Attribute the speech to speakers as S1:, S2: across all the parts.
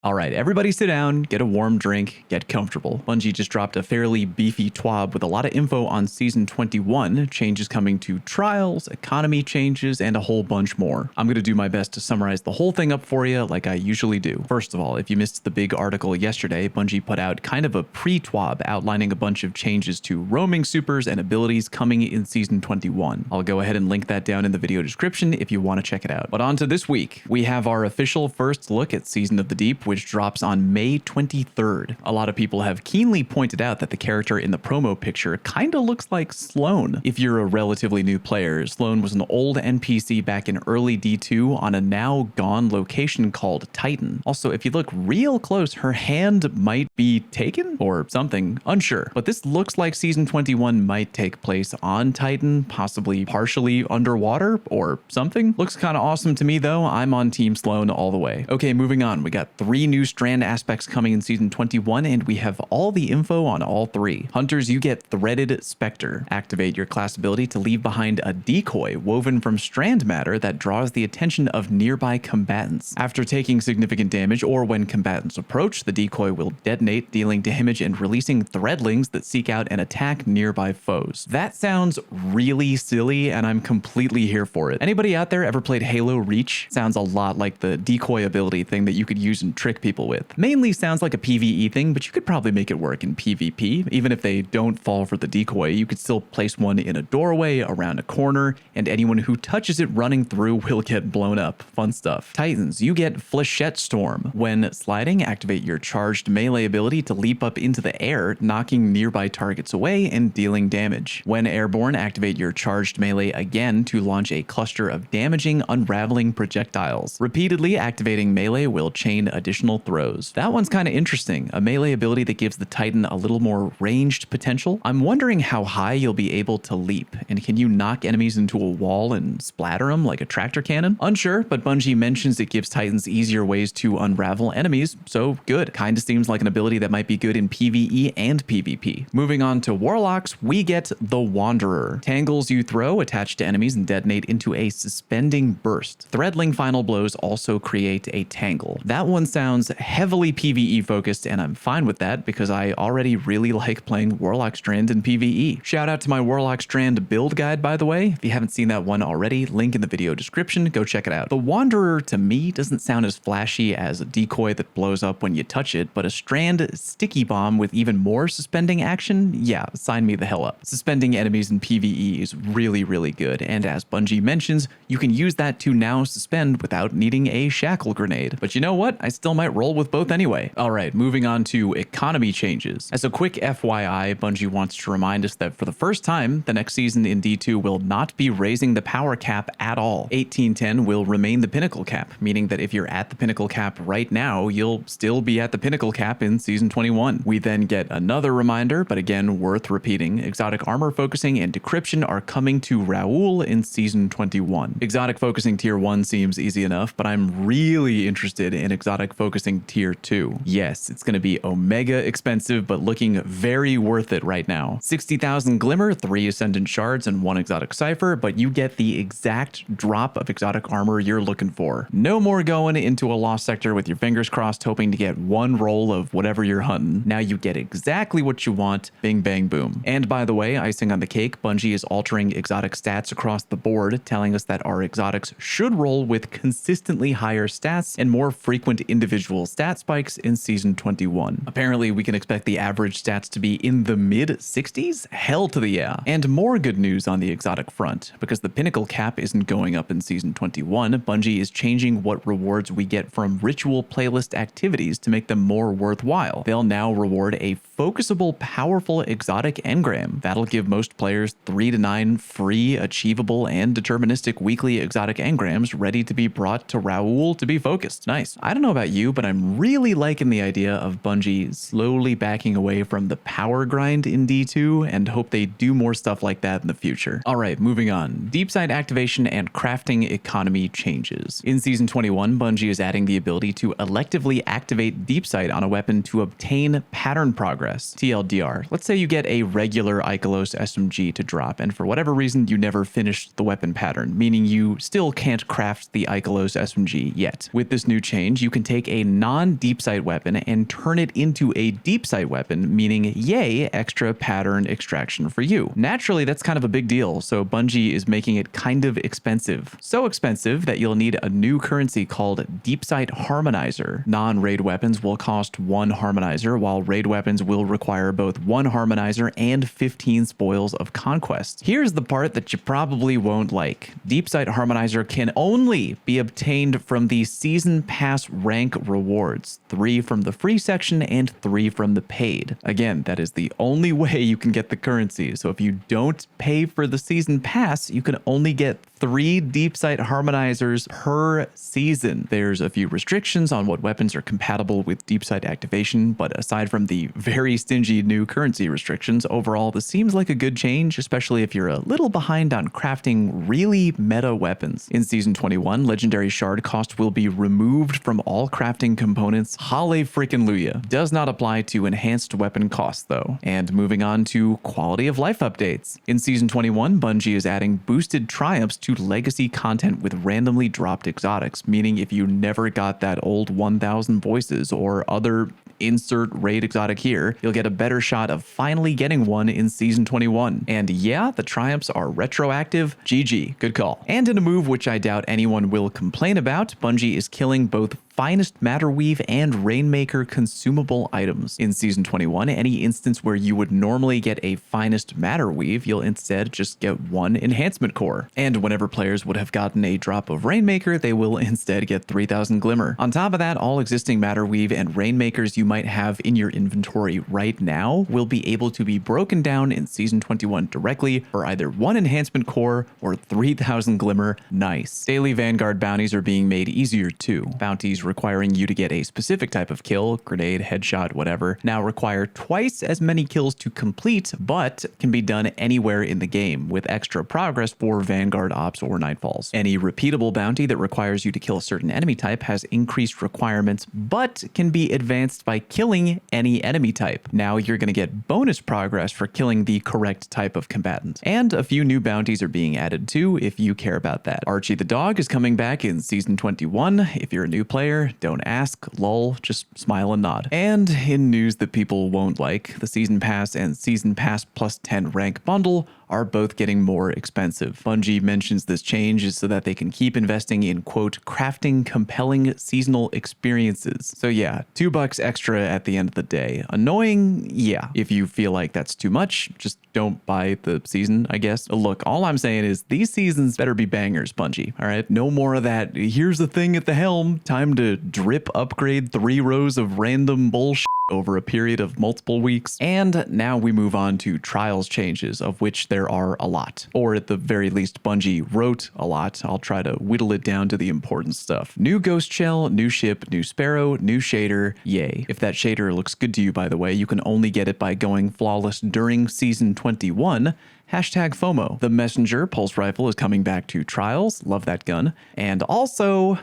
S1: All right, everybody sit down, get a warm drink, get comfortable. Bungie just dropped a fairly beefy TWAB with a lot of info on Season 21, changes coming to Trials, economy changes, and a whole bunch more. I'm going to do my best to summarize the whole thing up for you like I usually do. First of all, if you missed the big article yesterday, Bungie put out kind of a pre-TWAB outlining a bunch of changes to roaming supers and abilities coming in Season 21. I'll go ahead and link that down in the video description if you want to check it out. But on to this week. We have our official first look at Season of the Deep, which drops on May 23rd. A lot of people have keenly pointed out that the character in the promo picture kinda looks like Sloan. If you're a relatively new player, Sloan was an old NPC back in early D2 on a now gone location called Titan. Also, if you look real close, her hand might be taken or something, unsure. But this looks like Season 21 might take place on Titan, possibly partially underwater or something. Looks kinda awesome to me though. I'm on Team Sloan all the way. Okay, moving on. We got 3 new Strand Aspects coming in Season 21, and we have all the info on all 3. Hunters, you get Threaded Spectre. Activate your class ability to leave behind a decoy woven from strand matter that draws the attention of nearby combatants. After taking significant damage or when combatants approach, the decoy will detonate, dealing damage and releasing threadlings that seek out and attack nearby foes. That sounds really silly, and I'm completely here for it. Anybody out there ever played Halo Reach? Sounds a lot like the decoy ability thing that you could use in trick people with. Mainly sounds like a PvE thing, but you could probably make it work in PvP. Even if they don't fall for the decoy, you could still place one in a doorway, around a corner, and anyone who touches it running through will get blown up. Fun stuff. Titans, you get Flechette Storm. When sliding, activate your charged melee ability to leap up into the air, knocking nearby targets away and dealing damage. When airborne, activate your charged melee again to launch a cluster of damaging, unraveling projectiles. Repeatedly activating melee will chain additional throws. That one's kind of interesting, a melee ability that gives the Titan a little more ranged potential. I'm wondering how high you'll be able to leap, and can you knock enemies into a wall and splatter them like a tractor cannon? Unsure, but Bungie mentions it gives Titans easier ways to unravel enemies, so good. Kinda seems like an ability that might be good in PvE and PvP. Moving on to Warlocks, we get the Wanderer. Tangles you throw attach to enemies and detonate into a suspending burst. Threadling final blows also create a tangle. That one sounds heavily PvE focused, and I'm fine with that because I already really like playing Warlock Strand in PvE. Shout out to my Warlock Strand build guide, by the way. If you haven't seen that one already, link in the video description, go check it out. The Wanderer to me doesn't sound as flashy as a decoy that blows up when you touch it, but a Strand sticky bomb with even more suspending action? Yeah, sign me the hell up. Suspending enemies in PvE is really, really good, and as Bungie mentions, you can use that to now suspend without needing a shackle grenade. But you know what? I still might roll with both anyway. Alright, moving on to economy changes. As a quick FYI, Bungie wants to remind us that for the first time, the next season in D2 will not be raising the power cap at all. 1810 will remain the pinnacle cap, meaning that if you're at the pinnacle cap right now, you'll still be at the pinnacle cap in Season 21. We then get another reminder, but again worth repeating, exotic armor focusing and decryption are coming to Raoul in Season 21. Exotic focusing tier 1 seems easy enough, but I'm really interested in exotic focusing tier 2. Yes, it's going to be omega expensive, but looking very worth it right now. 60,000 Glimmer, 3 Ascendant Shards, and 1 Exotic Cipher, but you get the exact drop of exotic armor you're looking for. No more going into a lost sector with your fingers crossed hoping to get one roll of whatever you're hunting. Now you get exactly what you want, bing bang boom. And by the way, icing on the cake, Bungie is altering exotic stats across the board, telling us that our exotics should roll with consistently higher stats and more frequent individual stat spikes in Season 21. Apparently, we can expect the average stats to be in the mid-60s? Hell to the yeah. And more good news on the exotic front. Because the pinnacle cap isn't going up in Season 21, Bungie is changing what rewards we get from ritual playlist activities to make them more worthwhile. They'll now reward a focusable, powerful exotic engram. That'll give most players 3 to 9 free, achievable, and deterministic weekly exotic engrams ready to be brought to Raoul to be focused. Nice. I don't know about you, but I'm really liking the idea of Bungie slowly backing away from the power grind in D2 and hope they do more stuff like that in the future. Alright, moving on. Deep sight activation and crafting economy changes. In Season 21, Bungie is adding the ability to electively activate deep sight on a weapon to obtain pattern progress. TLDR. Let's say you get a regular Ikelos SMG to drop, and for whatever reason you never finished the weapon pattern, meaning you still can't craft the Ikelos SMG yet. With this new change, you can take a non-deep sight weapon and turn it into a deep sight weapon, meaning yay, extra pattern extraction for you. Naturally, that's kind of a big deal, so Bungie is making it kind of expensive. So expensive that you'll need a new currency called Deep Sight Harmonizer. Non-raid weapons will cost 1 harmonizer, while raid weapons will require both 1 harmonizer and 15 spoils of conquest. Here's the part that you probably won't like. Deep Sight Harmonizer can only be obtained from the Season Pass rank rewards, 3 from the free section and 3 from the paid. Again, that is the only way you can get the currency, so if you don't pay for the Season Pass, you can only get 3 deep sight harmonizers per season. There's a few restrictions on what weapons are compatible with deep sight activation, but aside from the very stingy new currency restrictions, overall this seems like a good change, especially if you're a little behind on crafting really meta weapons. In Season 21, Legendary Shard cost will be removed from all crafting components. Halle frickin' Luya. Does not apply to enhanced weapon costs though. And moving on to quality of life updates. In Season 21, Bungie is adding boosted triumphs to legacy content with randomly dropped exotics, meaning if you never got that old 1000 voices or other insert raid exotic here, you'll get a better shot of finally getting one in Season 21. And yeah, the triumphs are retroactive. GG, good call. And in a move which I doubt anyone will complain about, Bungie is killing both Finest Matter Weave and Rainmaker consumable items. In Season 21, any instance where you would normally get a Finest Matter Weave, you'll instead just get 1 enhancement core. And whenever players would have gotten a drop of Rainmaker, they will instead get 3000 Glimmer. On top of that, all existing Matter Weave and Rainmakers you might have in your inventory right now will be able to be broken down in Season 21 directly for either 1 enhancement core or 3000 Glimmer. Nice. Daily Vanguard bounties are being made easier too. Bounties requiring you to get a specific type of kill, grenade, headshot, whatever, now require twice as many kills to complete, but can be done anywhere in the game with extra progress for Vanguard Ops or Nightfalls. Any repeatable bounty that requires you to kill a certain enemy type has increased requirements, but can be advanced by killing any enemy type. Now you're going to get bonus progress for killing the correct type of combatant. And a few new bounties are being added too if you care about that. Archie the dog is coming back in Season 21. If you're a new player, don't ask, lol, just smile and nod. And in news that people won't like, the Season Pass and Season Pass plus 10 rank bundle are both getting more expensive. Bungie mentions this change is so that they can keep investing in, quote, crafting compelling seasonal experiences. So yeah, $2 extra at the end of the day. Annoying? Yeah. If you feel like that's too much, just don't buy the season, I guess. Look, all I'm saying is these seasons better be bangers, Bungie, all right? No more of that, here's the thing at the helm, time to drip upgrade 3 rows of random bullshit over a period of multiple weeks. And now we move on to Trials changes, of which there are a lot. Or at the very least, Bungie wrote a lot. I'll try to whittle it down to the important stuff. New Ghost Shell, new ship, new Sparrow, new shader, yay. If that shader looks good to you, by the way, you can only get it by going flawless during Season 21. Hashtag FOMO. The Messenger Pulse Rifle is coming back to Trials. Love that gun. And also,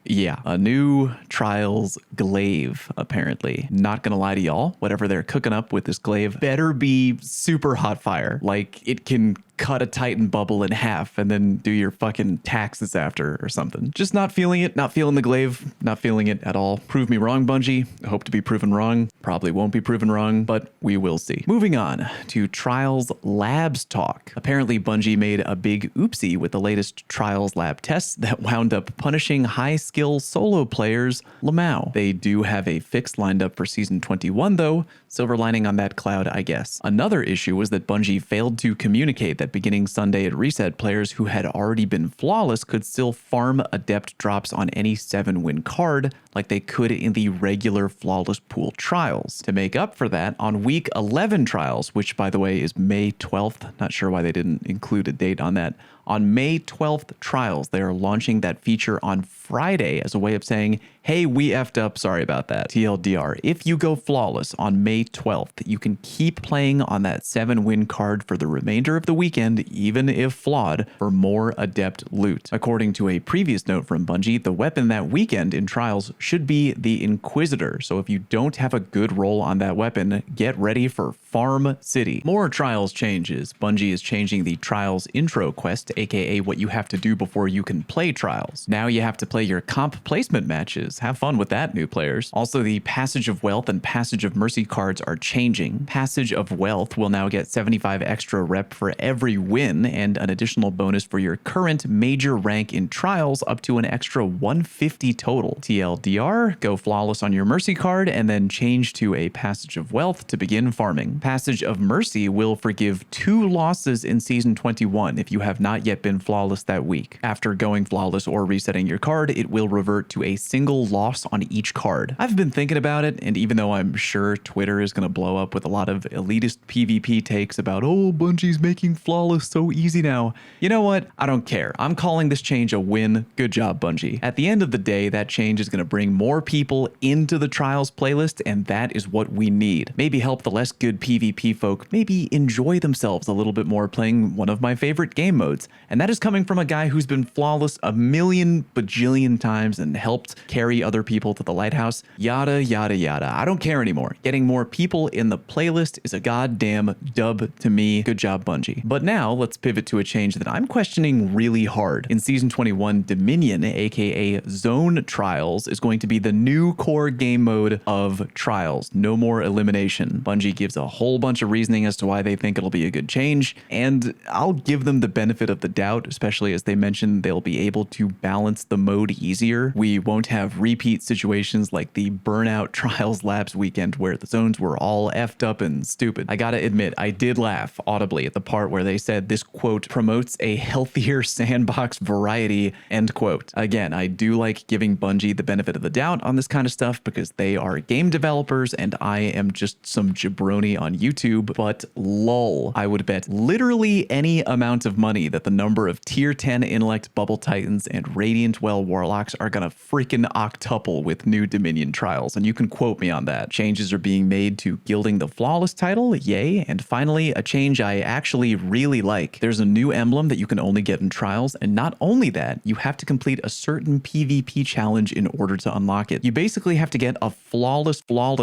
S1: yeah, a new Trials glaive, apparently. Not gonna lie to y'all, whatever they're cooking up with this glaive better be super hot fire. Like, it can cut a Titan bubble in half and then do your fucking taxes after or something. Just not feeling it, not feeling the glaive, not feeling it at all. Prove me wrong, Bungie. I hope to be proven wrong. Probably won't be proven wrong, but we will see. Moving on to Trials Labs talk. Apparently Bungie made a big oopsie with the latest Trials Lab tests that wound up punishing high-skill solo players Lamau. They do have a fix lined up for Season 21 though, silver lining on that cloud, I guess. Another issue was that Bungie failed to communicate that beginning Sunday at Reset, players who had already been flawless could still farm adept drops on any 7-win card like they could in the regular flawless pool trials. To make up for that, on week 11 trials, which by the way is May 12th, not sure why they didn't include a date on that, on May 12th trials, they are launching that feature on Friday as a way of saying, hey, we effed up, sorry about that. TLDR, if you go flawless on May 12th, you can keep playing on that 7-win card for the remainder of the weekend, even if flawed, for more adept loot. According to a previous note from Bungie, the weapon that weekend in Trials should be the Inquisitor, so if you don't have a good roll on that weapon, get ready for Farm City. More Trials changes. Bungie is changing the Trials intro quest, aka what you have to do before you can play Trials. Now you have to play play your comp placement matches. Have fun with that, new players. Also, the Passage of Wealth and Passage of Mercy cards are changing. Passage of Wealth will now get 75 extra rep for every win and an additional bonus for your current major rank in Trials up to an extra 150 total. TLDR, go flawless on your Mercy card and then change to a Passage of Wealth to begin farming. Passage of Mercy will forgive 2 losses in Season 21 if you have not yet been flawless that week. After going flawless or resetting your card, it will revert to a single loss on each card. I've been thinking about it, and even though I'm sure Twitter is going to blow up with a lot of elitist PvP takes about, oh, Bungie's making flawless so easy now, you know what? I don't care. I'm calling this change a win. Good job, Bungie. At the end of the day, that change is going to bring more people into the Trials playlist, and that is what we need. Maybe help the less good PvP folk maybe enjoy themselves a little bit more playing one of my favorite game modes. And that is coming from a guy who's been flawless a million bajillion times and helped carry other people to the lighthouse. Yada, yada, yada. I don't care anymore. Getting more people in the playlist is a goddamn dub to me. Good job, Bungie. But now let's pivot to a change that I'm questioning really hard. In Season 21, Dominion, aka Zone Trials, is going to be the new core game mode of Trials. No more elimination. Bungie gives a whole bunch of reasoning as to why they think it'll be a good change, and I'll give them the benefit of the doubt, especially as they mentioned they'll be able to balance the mode easier. We won't have repeat situations like the Burnout Trials Labs weekend where the zones were all effed up and stupid. I gotta admit, I did laugh audibly at the part where they said this, quote, promotes a healthier sandbox variety, end quote. Again, I do like giving Bungie the benefit of the doubt on this kind of stuff because they are game developers and I am just some jabroni on YouTube, but lol, I would bet literally any amount of money that the number of tier 10 intellect bubble titans and radiant well warlocks are gonna freaking octuple with new Dominion Trials, and you can quote me on that. Changes are being made to gilding the flawless title, yay, and finally a change I actually really like. There's a new emblem that you can only get in Trials, and not only that, you have to complete a certain PvP challenge in order to unlock it. You basically have to get a flawless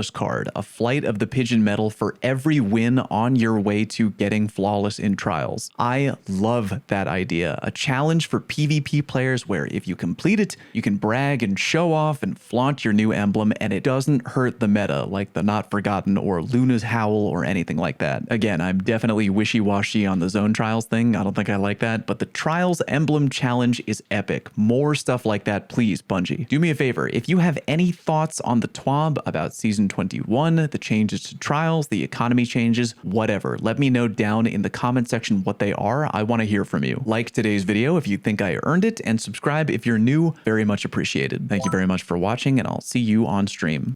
S1: card, a Flight of the Pigeon medal for every win on your way to getting flawless in Trials. I love that idea. A challenge for PvP players where if you complete it, you can brag and show off and flaunt your new emblem, and it doesn't hurt the meta like the Not Forgotten or Luna's Howl or anything like that. Again, I'm definitely wishy-washy on the Zone Trials thing. I don't think I like that, but the Trials emblem challenge is epic. More stuff like that, please, Bungie. Do me a favor, if you have any thoughts on the TWAB about Season 21, the changes to Trials, the economy changes, whatever, let me know down in the comment section what they are. I want to hear from you. Like today's video if you think I earned it, and subscribe if you're new. Very much appreciated. Thank you very much for watching, and I'll see you on stream.